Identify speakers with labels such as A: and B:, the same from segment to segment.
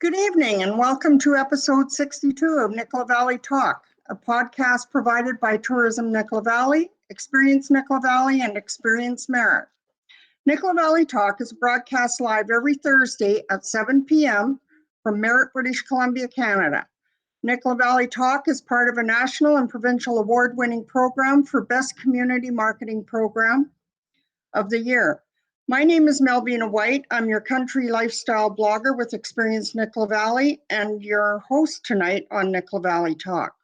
A: Good evening and welcome to episode 62 of Nicola Valley Talk, a podcast provided by Tourism Nicola Valley, Experience Nicola Valley, and Experience Merritt. Nicola Valley Talk is broadcast live every Thursday at 7 p.m. from Merritt, British Columbia, Canada. Nicola Valley Talk is part of a national and provincial award-winning program for Best Community Marketing Program of the Year. My name is Melanie White. I'm your country lifestyle blogger with Experience Nicola Valley and your host tonight on Nicola Valley Talk.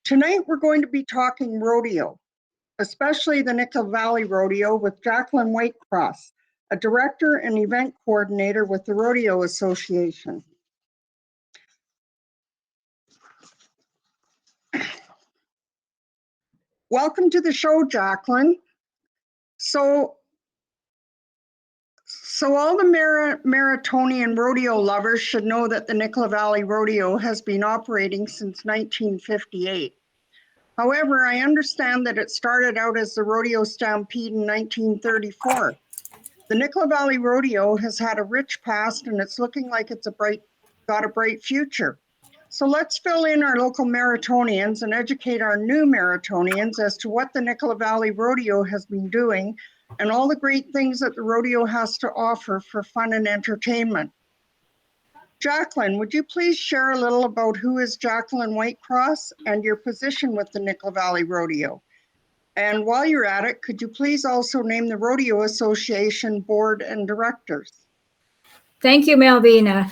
A: Tonight we're going to be talking rodeo, especially the Nicola Valley Rodeo with Jacqueline Whitecross, a director and event coordinator with the Rodeo Association. Welcome to the show, Jacqueline. So all the Merrittonian rodeo lovers should know that the Nicola Valley Rodeo has been operating since 1958. However, I understand that it started out as the Rodeo Stampede in 1934. The Nicola Valley Rodeo has had a rich past and it's looking like it's got a bright future. So let's fill in our local Merrittonians and educate our new Merrittonians as to what the Nicola Valley Rodeo has been doing and all the great things that the rodeo has to offer for fun and entertainment. Jacqueline, would you please share a little about who is Jacqueline Whitecross and your position with the Nicola Valley Rodeo? And while you're at it, could you please also name the Rodeo Association board and directors?
B: Thank you, Malvina.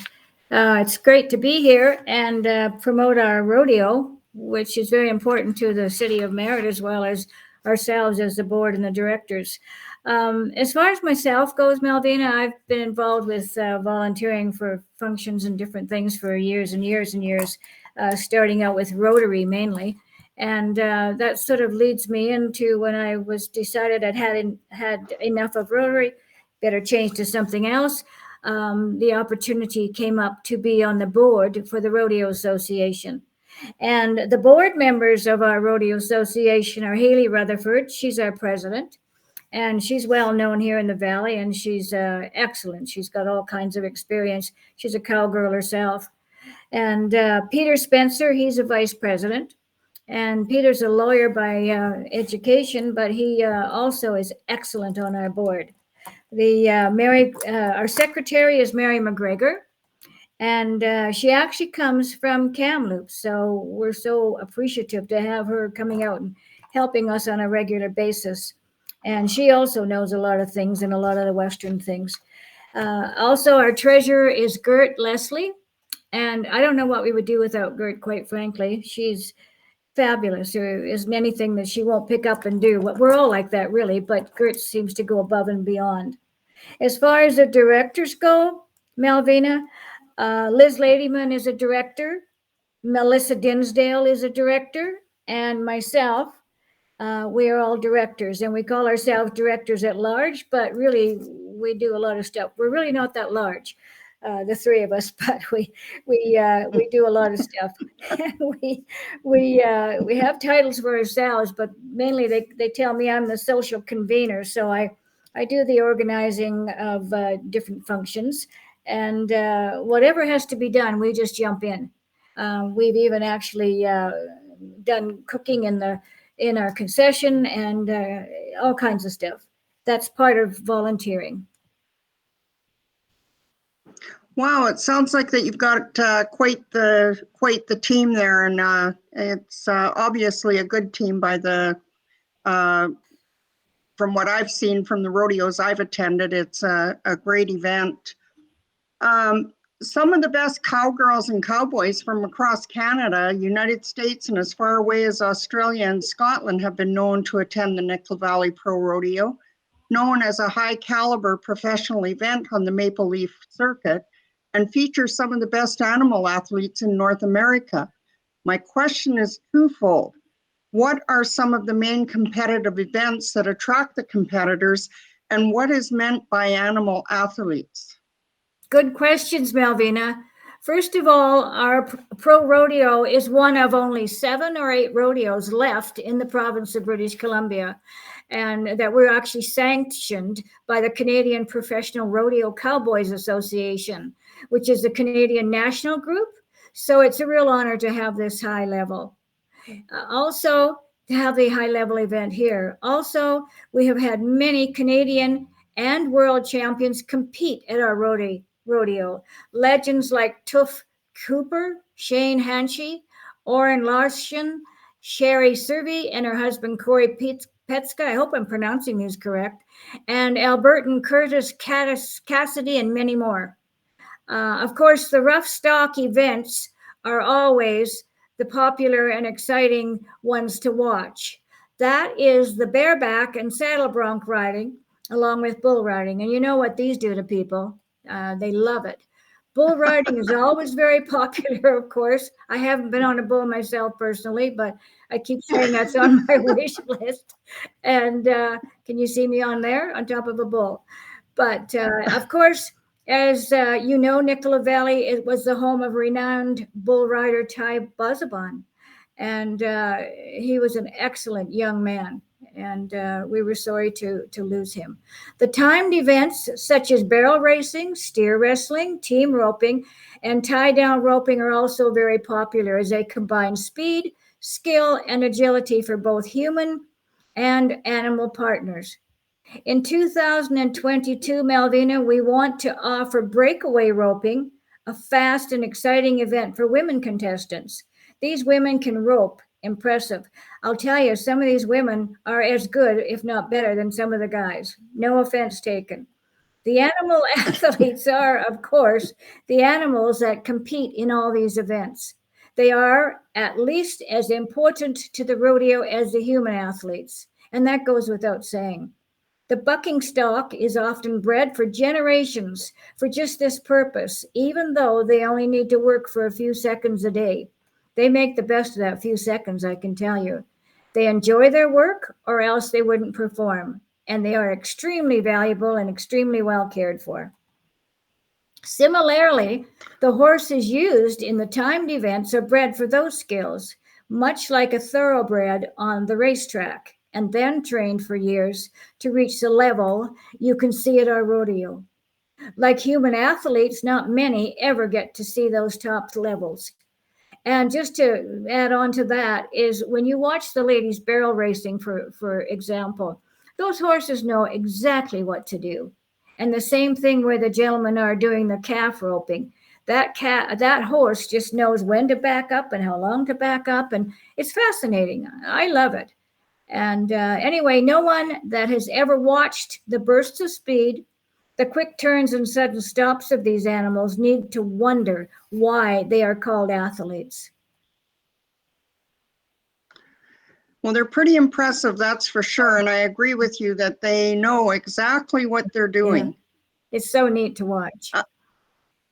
B: It's great to be here and promote our rodeo, which is very important to the city of Merritt as well as ourselves as the board and the directors. As far as myself goes, Malvina, I've been involved with volunteering for functions and different things for years and years and years, starting out with Rotary mainly. And that sort of leads me into when I was decided I'd had enough of Rotary, better change to something else. The opportunity came up to be on the board for the Rodeo Association. And the board members of our Rodeo Association are Haley Rutherford. She's our president. And she's well known here in the Valley, and she's excellent. She's got all kinds of experience. She's a cowgirl herself. And Peter Spencer, he's a vice president. And Peter's a lawyer by education, but he also is excellent on our board. Our secretary is Mary McGregor, and she actually comes from Kamloops. So we're so appreciative to have her coming out and helping us on a regular basis. And she also knows a lot of things and a lot of the Western things. Also, our treasurer is Gert Leslie. And I don't know what we would do without Gert, quite frankly. She's fabulous. There isn't anything that she won't pick up and do. We're all like that, really, but Gert seems to go above and beyond. As far as the directors go, Malvina, Liz Ladyman is a director. Melissa Dinsdale is a director. And myself, we are all directors, and we call ourselves directors at large, but really we do a lot of stuff. We're really not that large, the three of us, but we do a lot of stuff. we have titles for ourselves, but mainly they tell me I'm the social convener. So I do the organizing of different functions, and whatever has to be done, we just jump in. We've even actually done cooking in our concession and all kinds of stuff. That's part of volunteering.
A: Wow, it sounds like that you've got quite the team there, and it's obviously a good team by the from what I've seen from the rodeos I've attended. It's a great event. Some of the best cowgirls and cowboys from across Canada, United States, and as far away as Australia and Scotland have been known to attend the Nicola Valley Pro Rodeo, known as a high caliber professional event on the Maple Leaf Circuit, and features some of the best animal athletes in North America. My question is twofold. What are some of the main competitive events that attract the competitors, and what is meant by animal athletes?
B: Good questions, Malvina. First of all, our pro rodeo is one of only 7 or 8 rodeos left in the province of British Columbia. and that we're actually sanctioned by the Canadian Professional Rodeo Cowboys Association, which is the Canadian national group. So it's a real honor to have this high level. Also, to have the high level event here. Also, we have had many Canadian and world champions compete at our rodeo. Legends like Tuff Cooper, Shane Hanchey, Oren Larson, Sherry Servey, and her husband Corey Petska. I hope I'm pronouncing these correct. And Albertan Curtis Cassidy, and many more. Of course, the rough stock events are always the popular and exciting ones to watch. That is the bareback and saddle bronc riding, along with bull riding. And you know what these do to people. They love it. Bull riding is always very popular, of course. I haven't been on a bull myself personally, but I keep saying that's on my wish list. And can you see me on there on top of a bull? But of course, as you know, Nicola Valley, it was the home of renowned bull rider Ty Buzzaban. And he was an excellent young man. And we were sorry to lose him. The timed events such as barrel racing, steer wrestling, team roping, and tie-down roping are also very popular as they combine speed, skill, and agility for both human and animal partners. In 2022, Malvina, we want to offer Breakaway Roping, a fast and exciting event for women contestants. These women can rope. Impressive. I'll tell you, some of these women are as good, if not better, than some of the guys. No offense taken. The animal athletes are, of course, the animals that compete in all these events. They are at least as important to the rodeo as the human athletes, and that goes without saying. The bucking stock is often bred for generations for just this purpose, even though they only need to work for a few seconds a day. They make the best of that few seconds, I can tell you. They enjoy their work or else they wouldn't perform. And they are extremely valuable and extremely well cared for. Similarly, the horses used in the timed events are bred for those skills, much like a thoroughbred on the racetrack, and then trained for years to reach the level you can see at our rodeo. Like human athletes, not many ever get to see those top levels. And just to add on to that is when you watch the ladies barrel racing, for example, those horses know exactly what to do. And the same thing where the gentlemen are doing the calf roping. That horse just knows when to back up and how long to back up. And it's fascinating. I love it. And anyway, no one that has ever watched the bursts of speed, the quick turns and sudden stops of these animals need to wonder why they are called athletes.
A: Well, they're pretty impressive, that's for sure. And I agree with you that they know exactly what they're doing.
B: Yeah. It's so neat to watch.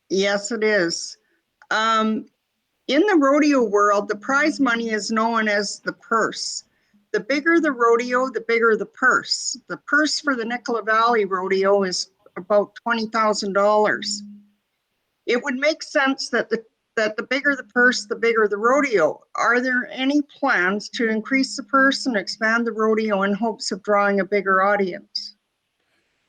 A: Yes, it is. In the rodeo world, the prize money is known as the purse. The bigger the rodeo, the bigger the purse. The purse for the Nicola Valley Rodeo is about $20,000. It would make sense that the bigger the purse, the bigger the rodeo. Are there any plans to increase the purse and expand the rodeo in hopes of drawing a bigger audience?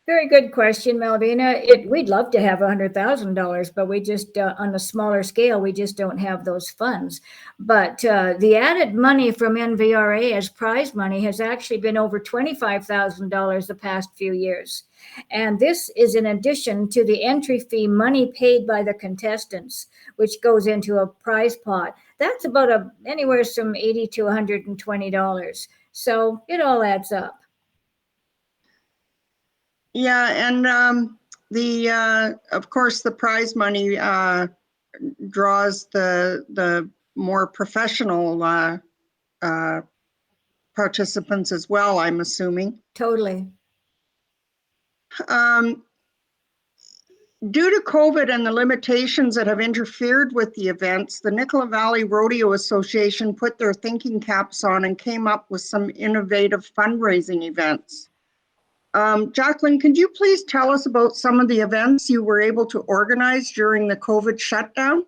B: Very good question, Malvina. We'd love to have $100,000, but we just, on a smaller scale, we just don't have those funds. But the added money from NVRA as prize money has actually been over $25,000 the past few years. And this is in addition to the entry fee money paid by the contestants, which goes into a prize pot. That's about anywhere from $80 to $120. So it all adds up.
A: Yeah, and of course, the prize money draws the more professional participants as well, I'm assuming.
B: Totally.
A: Due to COVID and the limitations that have interfered with the events, the Nicola Valley Rodeo Association put their thinking caps on and came up with some innovative fundraising events. Jacqueline, could you please tell us about some of the events you were able to organize during the COVID shutdown?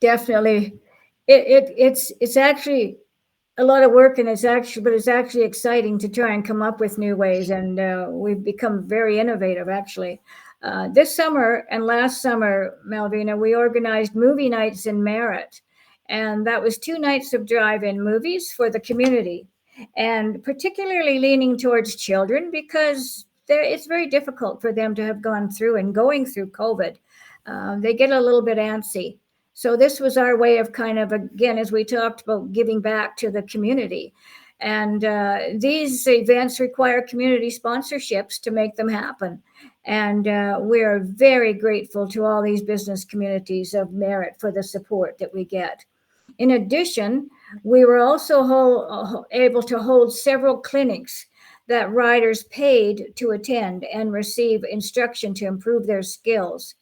B: Definitely. It's actually a lot of work, and it's actually exciting to try and come up with new ways. And we've become very innovative, actually. This summer and last summer, Malvina, we organized movie nights in Merritt, and that was 2 nights of drive-in movies for the community, and particularly leaning towards children because it's very difficult for them to have gone through and going through COVID. They get a little bit antsy. So this was our way of kind of, again, as we talked about, giving back to the community. And these events require community sponsorships to make them happen. And we are very grateful to all these business communities of Merritt for the support that we get. In addition, we were also able to hold several clinics that riders paid to attend and receive instruction to improve their skills.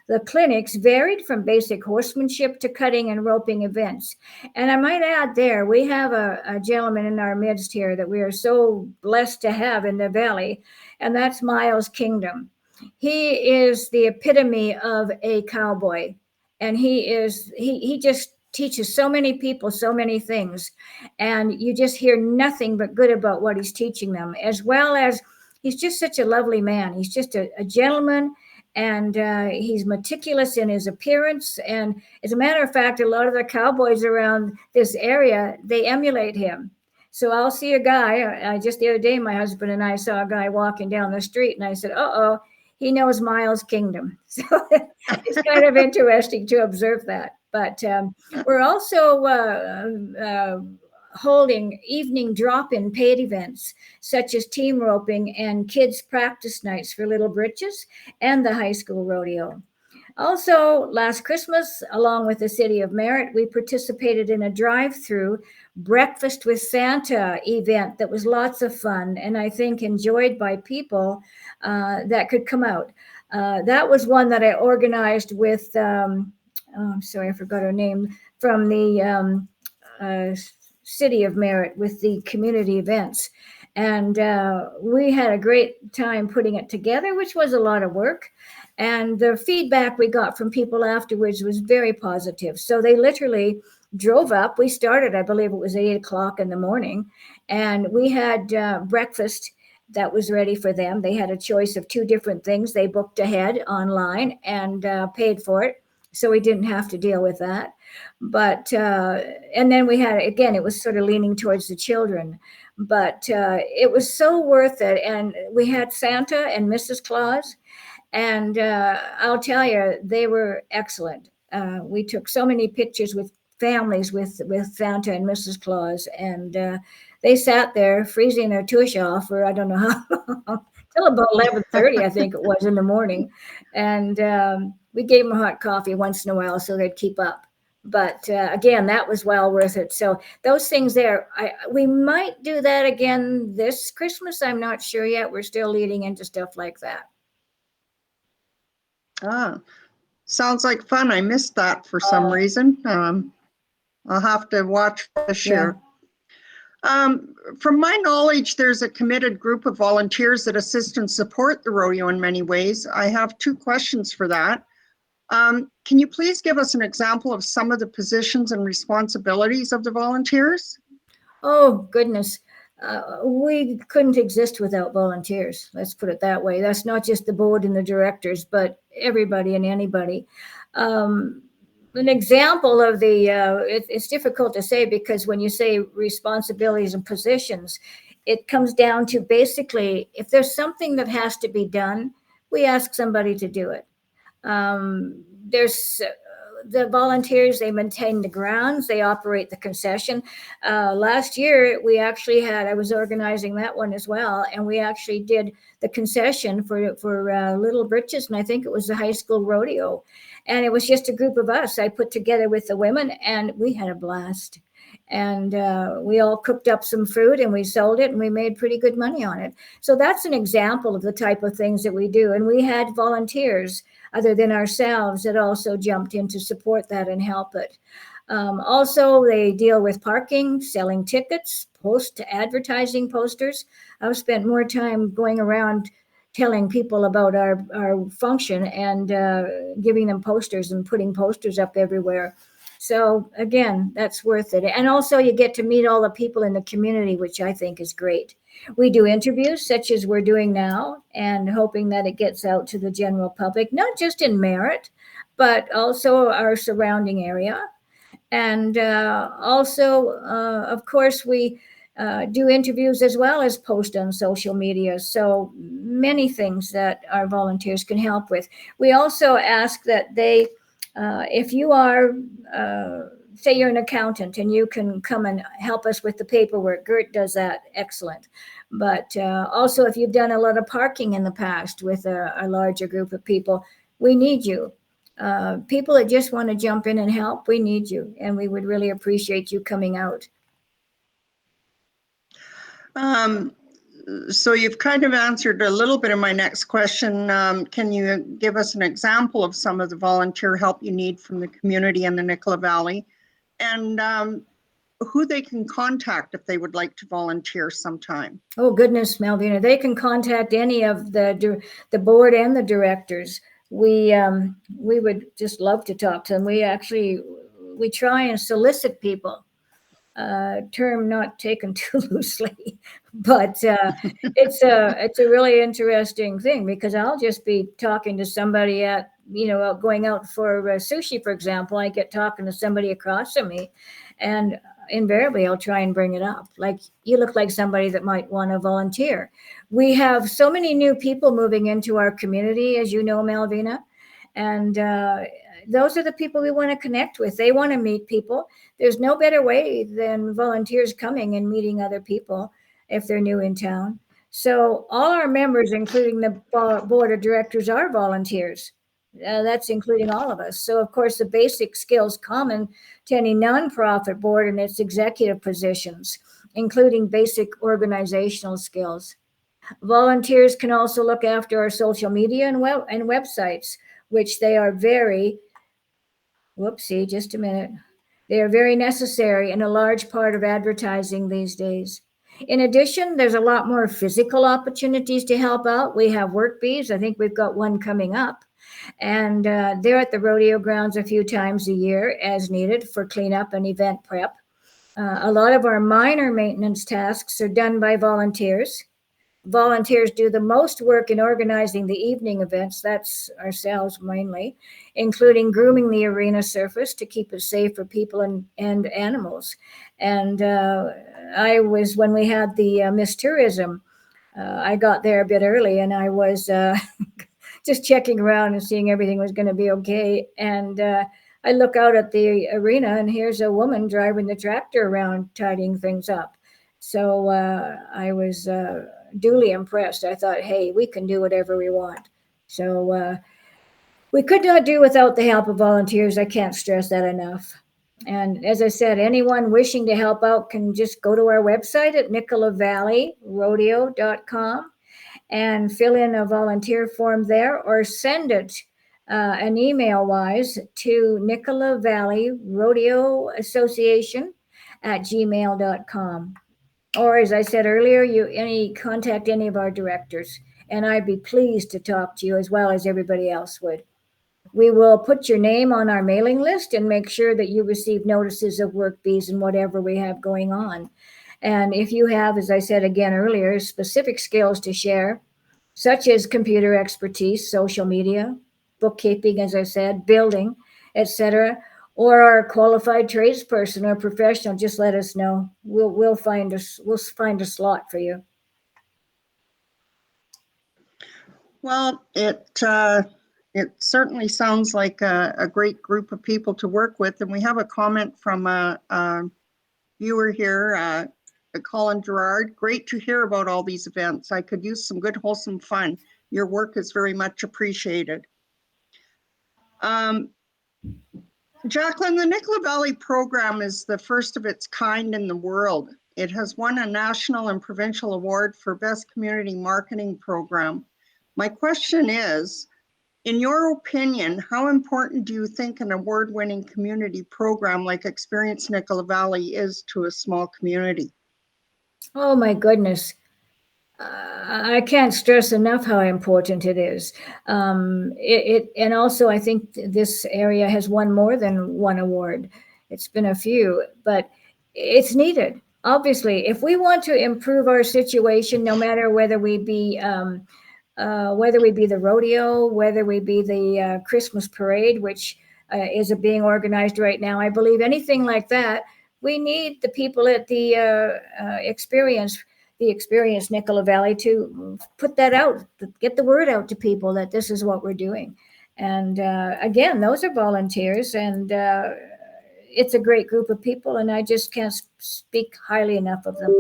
B: The clinics varied from basic horsemanship to cutting and roping events. And I might add there, we have a gentleman in our midst here that we are so blessed to have in the Valley, and that's Miles Kingdom. He is the epitome of a cowboy, and he just teaches so many people so many things, and you just hear nothing but good about what he's teaching them, as well as he's just such a lovely man. He's just a gentleman, and he's meticulous in his appearance. And as a matter of fact, a lot of the cowboys around this area, they emulate him. So I'll see a guy, just the other day, my husband and I saw a guy walking down the street, and I said, uh-oh, he knows Miles Kingdom. So it's kind of interesting to observe that. But we're also holding evening drop-in paid events such as team roping and kids practice nights for Little Britches and the high school rodeo. Also, last Christmas, along with the city of Merritt, we participated in a drive-through breakfast with Santa event that was lots of fun, and I think enjoyed by people that could come out. That was one that I organized with, I'm sorry, I forgot her name, from the city of Merritt with the community events. And we had a great time putting it together, which was a lot of work. And the feedback we got from people afterwards was very positive. So they literally drove up. We started, I believe it was 8 o'clock in the morning, and we had breakfast that was ready for them. They had a choice of 2 different things. They booked ahead online and paid for it, so we didn't have to deal with that. But and then we had, again, it was sort of leaning towards the children, but it was so worth it. And we had Santa and Mrs. Claus, and I'll tell you, they were excellent. We took so many pictures with families with Santa and Mrs. Claus, and they sat there freezing their tush off for I don't know how long, till about 11:30, I think it was, in the morning. And we gave them hot coffee once in a while so they'd keep up. But again, that was well worth it. So those things there, we might do that again this Christmas. I'm not sure yet. We're still leading into stuff like that.
A: Sounds like fun. I missed that for some reason. I'll have to watch this year. From my knowledge, there's a committed group of volunteers that assist and support the rodeo in many ways. I have 2 questions for that. Can you please give us an example of some of the positions and responsibilities of the volunteers?
B: Oh, goodness. We couldn't exist without volunteers. Let's put it that way. That's not just the board and the directors, but everybody and anybody. An example of the, it's difficult to say, because when you say responsibilities and positions, it comes down to basically, if there's something that has to be done, we ask somebody to do it. There's the volunteers, they maintain the grounds, they operate the concession. Last year, we actually had, I was organizing that one as well, and we actually did the concession for Little Britches, and I think it was the high school rodeo. And it was just a group of us I put together with the women, and we had a blast. And we all cooked up some food and we sold it, and we made pretty good money on it. So that's an example of the type of things that we do. And we had volunteers other than ourselves that also jumped in to support that and help it. Also, they deal with parking, selling tickets, advertising posters. I've spent more time going around telling people about our function and giving them posters and putting posters up everywhere. So again, that's worth it. And also you get to meet all the people in the community, which I think is great. We do interviews such as we're doing now and hoping that it gets out to the general public, not just in Merritt, but also our surrounding area. And also, of course, we do interviews as well as post on social media. So many things that our volunteers can help with. We also ask that they, if you are, say you're an accountant and you can come and help us with the paperwork, Gert does that excellent. But also, if you've done a lot of parking in the past with a larger group of people, we need you. People that just want to jump in and help, we need you, and we would really appreciate you coming out.
A: So you've kind of answered a little bit of my next question. Can you give us an example of some of the volunteer help you need from the community in the Nicola Valley, and who they can contact if they would like to volunteer sometime?
B: Oh goodness, Malvina, they can contact any of the board and the directors. We would just love to talk to them. We try and solicit people. Term not taken too loosely, but it's a really interesting thing, because I'll just be talking to somebody at, going out for sushi, for example. I get talking to somebody across from me, and invariably I'll try and bring it up. Like, you look like somebody that might want to volunteer. We have so many new people moving into our community, as you know, Malvina, and those are the people we want to connect with. They want to meet people. There's no better way than volunteers coming and meeting other people if they're new in town. So all our members, including the board of directors, are volunteers. That's including all of us. So of course, the basic skills common to any nonprofit board and its executive positions, including basic organizational skills. Volunteers can also look after our social media and websites, which they are very, just a minute. They are very necessary and a large part of advertising these days. In addition, there's a lot more physical opportunities to help out. We have work bees. I think we've got one coming up. And they're at the rodeo grounds a few times a year as needed for cleanup and event prep. A lot of our minor maintenance tasks are done by volunteers. Volunteers do the most work in organizing the evening events. That's ourselves mainly, including grooming the arena surface to keep it safe for people and animals. And when we had the Miss Tourism, I got there a bit early, and I was just checking around and seeing everything was going to be okay. And I look out at the arena, and here's a woman driving the tractor around, tidying things up. So I was duly impressed. I thought, hey, we can do whatever we want. So we could not do without the help of volunteers. I can't stress that enough. And as I said, anyone wishing to help out can just go to our website at nicolavalleyrodeo.com and fill in a volunteer form there, or send it an email wise to Nicola Valley Rodeo Association at gmail.com. Or as I said earlier, contact any of our directors, and I'd be pleased to talk to you as well as everybody else would. We will put your name on our mailing list and make sure that you receive notices of work bees and whatever we have going on. And if you have, as I said again earlier, specific skills to share, such as computer expertise, social media, bookkeeping, as I said, building, etc., or are a qualified tradesperson or professional, just let us know. We'll find a slot for you.
A: Well, it certainly sounds like a great group of people to work with. And we have a comment from a viewer here, Colin Gerard. Great to hear about all these events. I could use some good, wholesome fun. Your work is very much appreciated. Jacqueline, the Nicola Valley program is the first of its kind in the world. It has won a national and provincial award for Best Community Marketing Program. My question is, in your opinion, how important do you think an award-winning community program like Experience Nicola Valley is to a small community?
B: Oh my goodness. I can't stress enough how important it is. And also I think this area has won more than one award. It's been a few, but it's needed. Obviously, if we want to improve our situation, no matter whether we be the rodeo, whether we be the Christmas parade, which is being organized right now, I believe anything like that, we need the people at the experience Nicola Valley to put that out, get the word out to people that this is what we're doing. And again, those are volunteers, and it's a great group of people, and I just can't speak highly enough of them.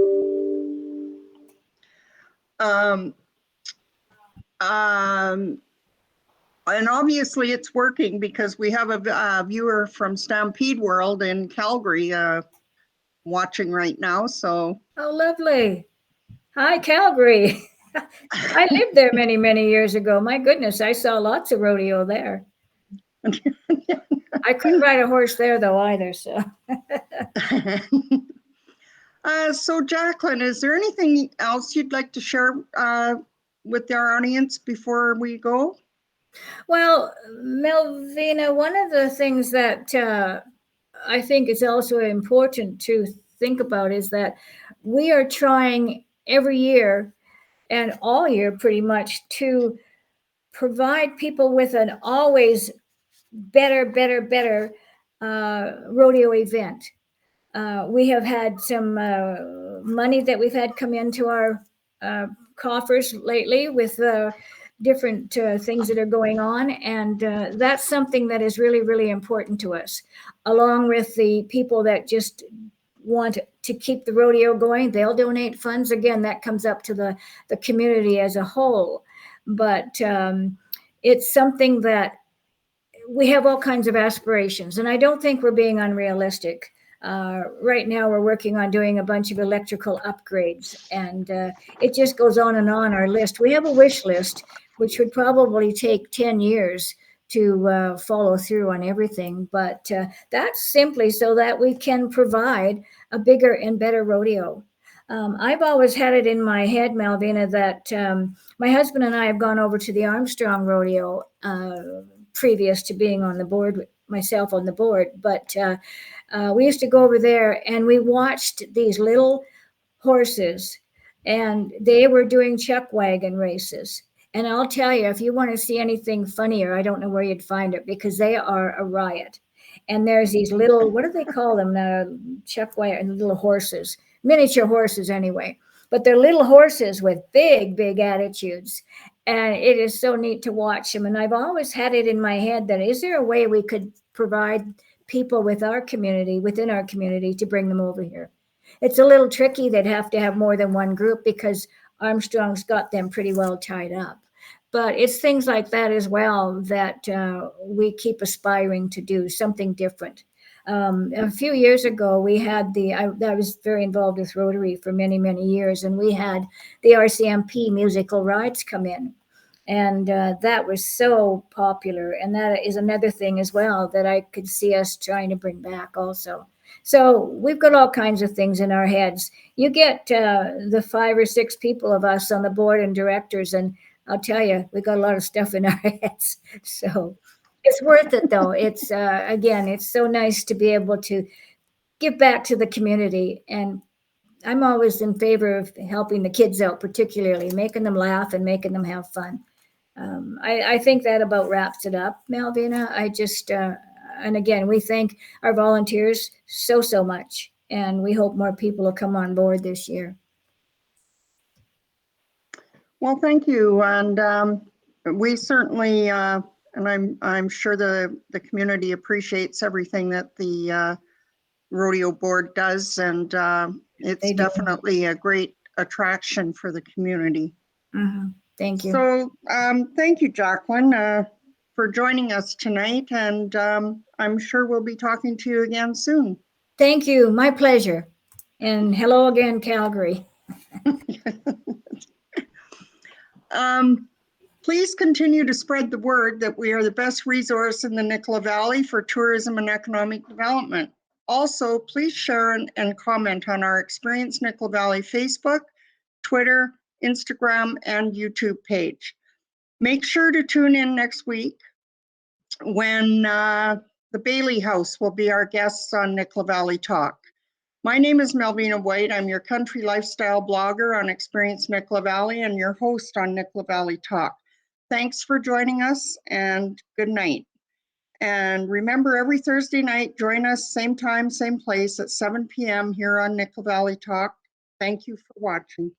A: And obviously it's working, because we have a viewer from Stampede World in Calgary watching right now. So,
B: oh, lovely. Hi, Calgary. I lived there many, many years ago. My goodness, I saw lots of rodeo there. I couldn't ride a horse there, though, either. So,
A: so Jacqueline, is there anything else you'd like to share with our audience before we go?
B: well, Melvina, one of the things that I think is also important to think about is that we are trying every year and all year pretty much to provide people with an always better rodeo event. We have had some money that we've had come into our coffers lately with different things that are going on. And that's something that is really, really important to us, along with the people that just want to keep the rodeo going. They'll donate funds. Again, that comes up to the community as a whole. But it's something that we have all kinds of aspirations, and I don't think we're being unrealistic. Right now, we're working on doing a bunch of electrical upgrades, and it just goes on and on our list. We have a wish list, which would probably take 10 years to follow through on everything, but that's simply so that we can provide a bigger and better rodeo. I've always had it in my head, Malvina, that my husband and I have gone over to the Armstrong Rodeo previous to being on the board, myself on the board, but we used to go over there and we watched these little horses, and they were doing chuck wagon races. And I'll tell you, if you want to see anything funnier, I don't know where you'd find it, because they are a riot. And there's these little, what do they call them? Chuck wagon, little horses, miniature horses anyway. But they're little horses with big, big attitudes. And it is so neat to watch them. And I've always had it in my head that, is there a way we could provide people with our community, within our community, to bring them over here? It's a little tricky. They'd have to have more than one group, because Armstrong's got them pretty well tied up. But it's things like that as well that we keep aspiring to do, something different. A few years ago, we had I was very involved with Rotary for many, many years, and we had the RCMP musical rides come in. And that was so popular. And that is another thing as well that I could see us trying to bring back also. So we've got all kinds of things in our heads. You get the 5 or 6 people of us on the board and directors, and I'll tell you, we got a lot of stuff in our heads. So it's worth it, though. It's again, it's so nice to be able to give back to the community. And I'm always in favor of helping the kids out, particularly making them laugh and making them have fun. I think that about wraps it up, Malvina. I just, and again, we thank our volunteers so much, and we hope more people will come on board this year.
A: Well, thank you. And we certainly, and I'm sure the community appreciates everything that the rodeo board does, and it's definitely a great attraction for the community.
B: Mm-hmm. Thank you.
A: So thank you, Jacqueline, for joining us tonight, and I'm sure we'll be talking to you again soon.
B: Thank you. My pleasure. And hello again, Calgary.
A: Please continue to spread the word that we are the best resource in the Nicola Valley for tourism and economic development. Also, please share and comment on our Experience Nicola Valley Facebook, Twitter, Instagram, and YouTube page. Make sure to tune in next week when the Bailey House will be our guests on Nicola Valley Talk. My name is Melanie White. I'm your country lifestyle blogger on Experience Nicola Valley and your host on Nicola Valley Talk. Thanks for joining us and good night. And remember, every Thursday night, join us same time, same place at 7 p.m. here on Nicola Valley Talk. Thank you for watching.